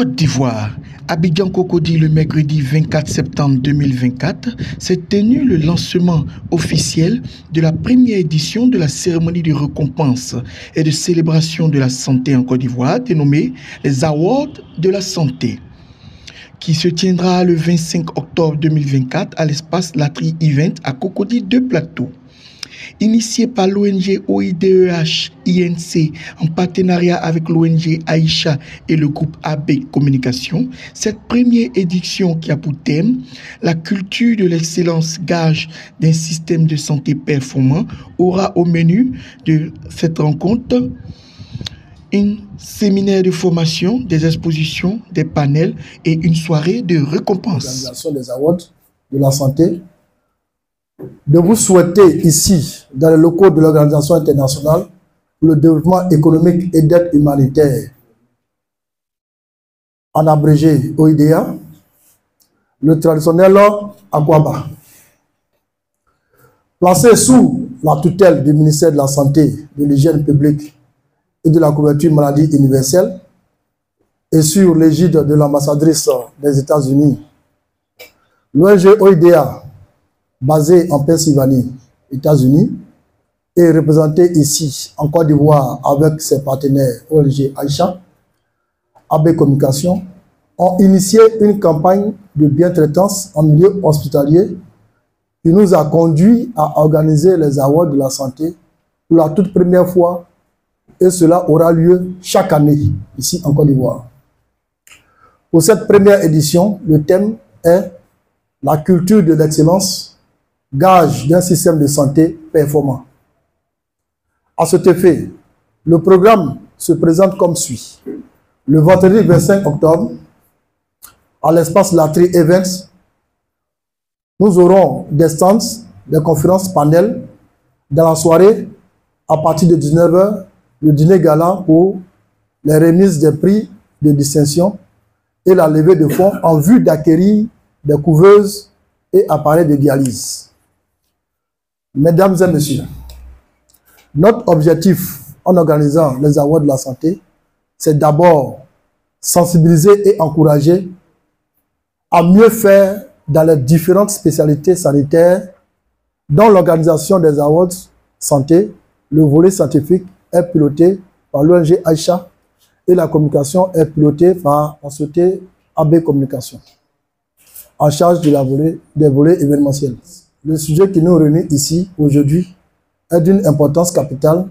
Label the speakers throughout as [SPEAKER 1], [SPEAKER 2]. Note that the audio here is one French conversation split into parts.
[SPEAKER 1] Côte d'Ivoire, Abidjan Cocody, le mercredi 24 septembre 2024, s'est tenu le lancement officiel de la première édition de la cérémonie de récompense et de célébration de la santé en Côte d'Ivoire, dénommée les Awards de la santé, qui se tiendra le 25 octobre 2024 à l'espace Latry Event à Cocody de Plateau. Initié par l'ONG OIDEH-INC en partenariat avec l'ONG Aïcha et le groupe AB Communication, cette première édition qui a pour thème la culture de l'excellence, gage d'un système de santé performant, aura au menu de cette rencontre un séminaire de formation, des expositions, des panels et une soirée de récompense.
[SPEAKER 2] L'organisation des Awards de la santé, de vous souhaiter ici, dans les locaux de l'Organisation internationale pour le développement économique et d'aide humanitaire, en abrégé OIDEA, le traditionnel Akwaba. Placé sous la tutelle du ministère de la Santé, de l'Hygiène publique et de la couverture maladie universelle, et sur l'égide de l'ambassadrice des États-Unis, l'ONG OIDEA, basée en Pennsylvanie, États-Unis, et représentée ici en Côte d'Ivoire avec ses partenaires ONG Aïcha, AB Communication, ont initié une campagne de bientraitance en milieu hospitalier qui nous a conduit à organiser les Awards de la santé pour la toute première fois, et cela aura lieu chaque année ici en Côte d'Ivoire. Pour cette première édition, le thème est la culture de l'excellence, gage d'un système de santé performant. À cet effet, le programme se présente comme suit. Le vendredi 25 octobre, à l'espace Latry Events, nous aurons des stands, des conférences panels. Dans la soirée, à partir de 19 h, le dîner gala pour les remises des prix de distinction et la levée de fonds en vue d'acquérir des couveuses et appareils de dialyse. Mesdames et messieurs, notre objectif en organisant les Awards de la santé, c'est d'abord sensibiliser et encourager à mieux faire dans les différentes spécialités sanitaires dont l'organisation des Awards santé, le volet scientifique est piloté par l'ONG Aïcha et la communication est pilotée par la société AB Communication, en charge de des volets événementiels. Le sujet qui nous réunit ici aujourd'hui est d'une importance capitale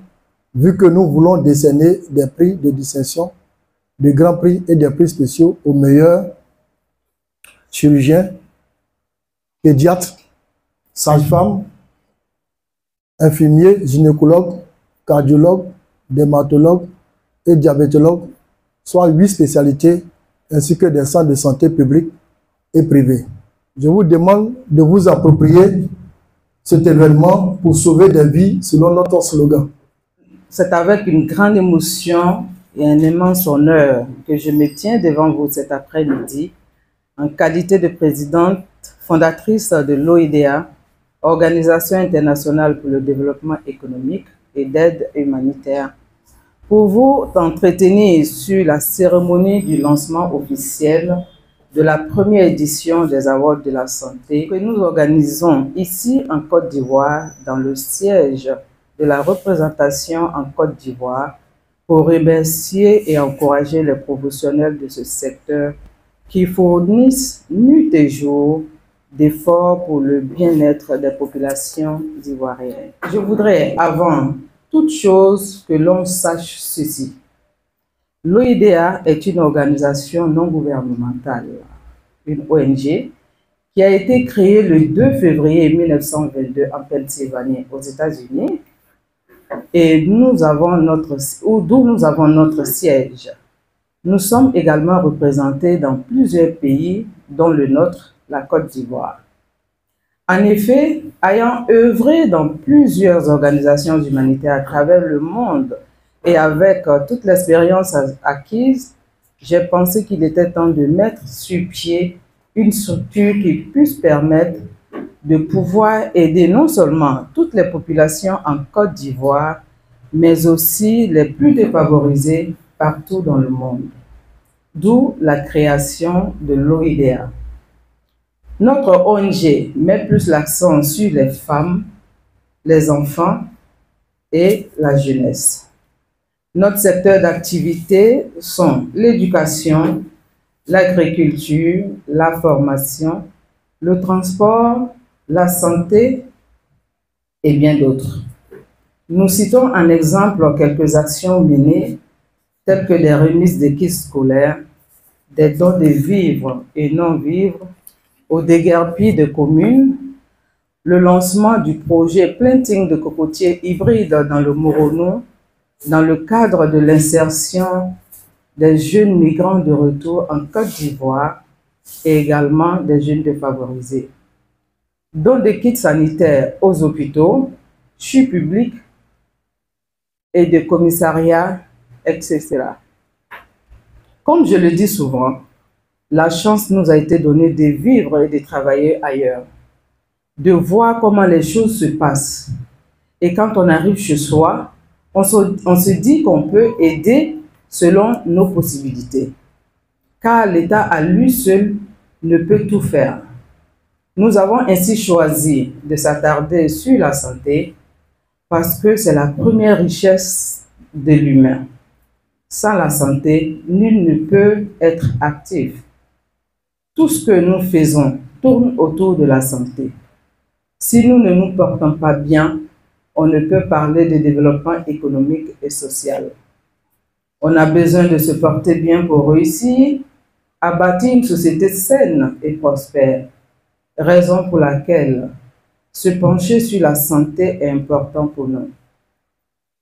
[SPEAKER 2] vu que nous voulons décerner des prix de distinction, des grands prix et des prix spéciaux aux meilleurs chirurgiens, pédiatres, sages-femmes, infirmiers, gynécologues, cardiologues, dermatologues et diabétologues, soit 8 spécialités ainsi que des centres de santé publics et privés. Je vous demande de vous approprier cet événement pour sauver des vies selon notre slogan.
[SPEAKER 3] C'est avec une grande émotion et un immense honneur que je me tiens devant vous cet après-midi en qualité de présidente fondatrice de l'OIDEA, Organisation internationale pour le développement économique et d'aide humanitaire, pour vous entretenir sur la cérémonie du lancement officiel de la première édition des Awards de la santé que nous organisons ici en Côte d'Ivoire dans le siège de la représentation en Côte d'Ivoire pour remercier et encourager les professionnels de ce secteur qui fournissent nuit et jour d'efforts pour le bien-être des populations ivoiriennes. Je voudrais avant toute chose que l'on sache ceci. L'OIDEA est une organisation non gouvernementale, une ONG, qui a été créée le 2 février 1922 en Pennsylvanie, aux États-Unis, et d'où nous avons notre siège. Nous sommes également représentés dans plusieurs pays, dont le nôtre, la Côte d'Ivoire. En effet, ayant œuvré dans plusieurs organisations humanitaires à travers le monde, et avec toute l'expérience acquise, j'ai pensé qu'il était temps de mettre sur pied une structure qui puisse permettre de pouvoir aider non seulement toutes les populations en Côte d'Ivoire, mais aussi les plus défavorisées partout dans le monde. d'où la création de l'OIDEA. Notre ONG met plus l'accent sur les femmes, les enfants et la jeunesse. Notre secteur d'activité sont l'éducation, l'agriculture, la formation, le transport, la santé et bien d'autres. Nous citons en exemple quelques actions menées telles que des remises de kits scolaires, des dons de vivres et non-vivres, au déguerpis de communes, le lancement du projet planting de cocotiers hybrides dans le Morono, dans le cadre de l'insertion des jeunes migrants de retour en Côte d'Ivoire et également des jeunes défavorisés. Don de kits sanitaires aux hôpitaux, CHU publics et des commissariats, etc. Comme je le dis souvent, la chance nous a été donnée de vivre et de travailler ailleurs, de voir comment les choses se passent. Et quand on arrive chez soi, on se dit qu'on peut aider selon nos possibilités, car l'État à lui seul ne peut tout faire. Nous avons ainsi choisi de s'attarder sur la santé parce que c'est la première richesse de l'humain. Sans la santé, nul ne peut être actif. Tout ce que nous faisons tourne autour de la santé. Si nous ne nous portons pas bien, on ne peut parler de développement économique et social. On a besoin de se porter bien pour réussir à bâtir une société saine et prospère, raison pour laquelle se pencher sur la santé est important pour nous.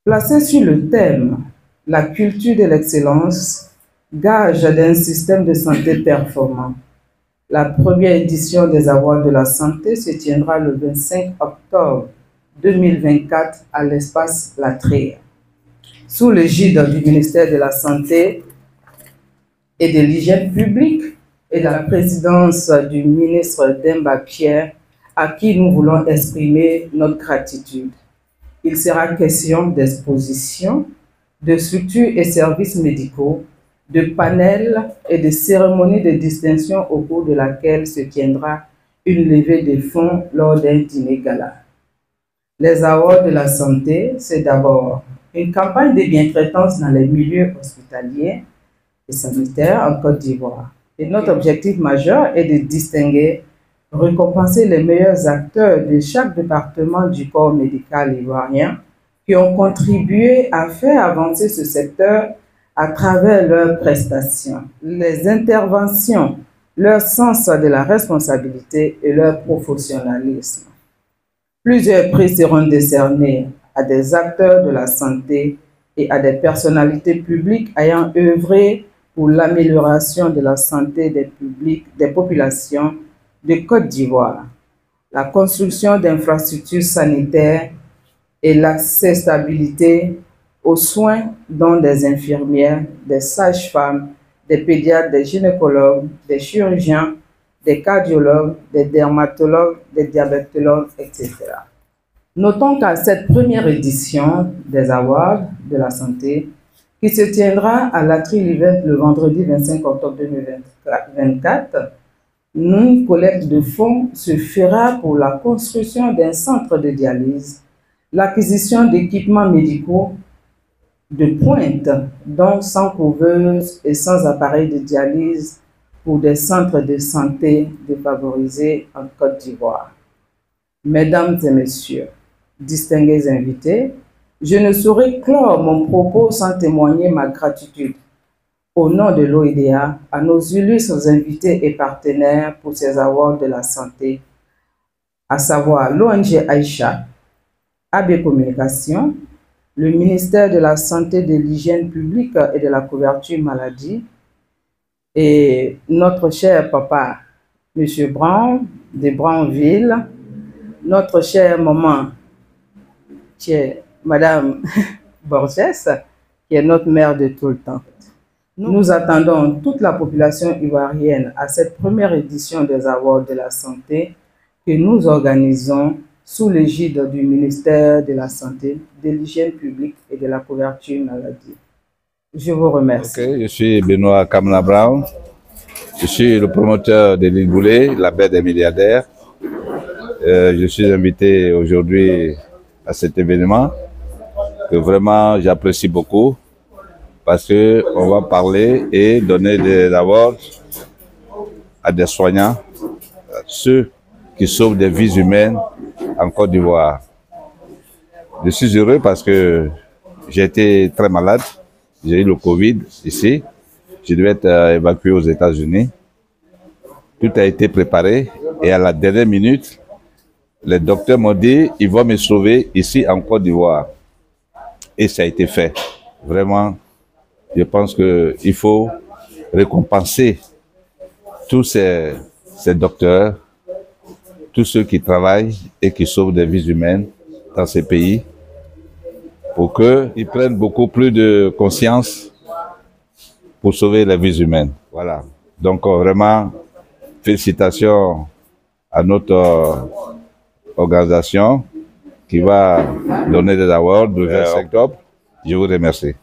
[SPEAKER 3] Placé sur le thème « La culture de l'excellence, gage d'un système de santé performant », la première édition des Awards de la santé se tiendra le 25 octobre 2024 à l'espace Latria, sous l'égide du ministère de la Santé et de l'Hygiène publique et de la présidence du ministre Demba Pierre, à qui nous voulons exprimer notre gratitude. Il sera question d'expositions, de structures et services médicaux, de panels et de cérémonies de distinction au cours de laquelle se tiendra une levée de fonds lors d'un dîner gala. Les awards de la santé, c'est d'abord une campagne de bientraitance dans les milieux hospitaliers et sanitaires en Côte d'Ivoire. Et notre objectif majeur est de distinguer, récompenser les meilleurs acteurs de chaque département du corps médical ivoirien qui ont contribué à faire avancer ce secteur à travers leurs prestations, les interventions, leur sens de la responsabilité et leur professionnalisme. Plusieurs prix seront décernés à des acteurs de la santé et à des personnalités publiques ayant œuvré pour l'amélioration de la santé des populations de Côte d'Ivoire, la construction d'infrastructures sanitaires et l'accessibilité aux soins dont des infirmières, des sages-femmes, des pédiatres, des gynécologues, des chirurgiens, des cardiologues, des dermatologues, des diabétologues, etc. Notons qu'à cette première édition des Awards de la santé, qui se tiendra à Latry-Livent le vendredi 25 octobre 2024, une collecte de fonds se fera pour la construction d'un centre de dialyse, l'acquisition d'équipements médicaux de pointe, dont 100 couveuses et 100 appareils de dialyse pour des centres de santé défavorisés en Côte d'Ivoire. Mesdames et messieurs, distingués invités, je ne saurais clore mon propos sans témoigner ma gratitude au nom de l'OIDEA à nos illustres invités et partenaires pour ces awards de la santé, à savoir l'ONG Aïcha, AB Communication, le ministère de la Santé, de l'Hygiène publique et de la couverture maladie, et notre cher papa, M. Brown, de Brownville, notre chère maman, qui est Madame Borges, qui est notre mère de tout le temps. Nous attendons toute la population ivoirienne à cette première édition des Awards de la santé que nous organisons sous l'égide du ministère de la Santé, de l'Hygiène publique et de la couverture maladie. Je vous remercie.
[SPEAKER 4] Je suis Benoît Kamla Brown. Je suis le promoteur de l'île Boulé, la baie des milliardaires. Je suis invité aujourd'hui à cet événement que vraiment j'apprécie beaucoup parce qu'on va parler et donner des awards à des soignants, ceux qui sauvent des vies humaines en Côte d'Ivoire. Je suis heureux parce que j'ai été très malade. J'ai eu le Covid ici. Je devais être évacué aux États-Unis. Tout a été préparé et à la dernière minute, les docteurs m'ont dit qu'ils vont me sauver ici en Côte d'Ivoire. Et ça a été fait. Vraiment, je pense qu'il faut récompenser tous ces docteurs, tous ceux qui travaillent et qui sauvent des vies humaines dans ces pays, pour qu'ils prennent beaucoup plus de conscience pour sauver les vies humaines. Voilà. Donc vraiment, félicitations à notre organisation qui va donner des awards le 25 octobre. Je vous remercie.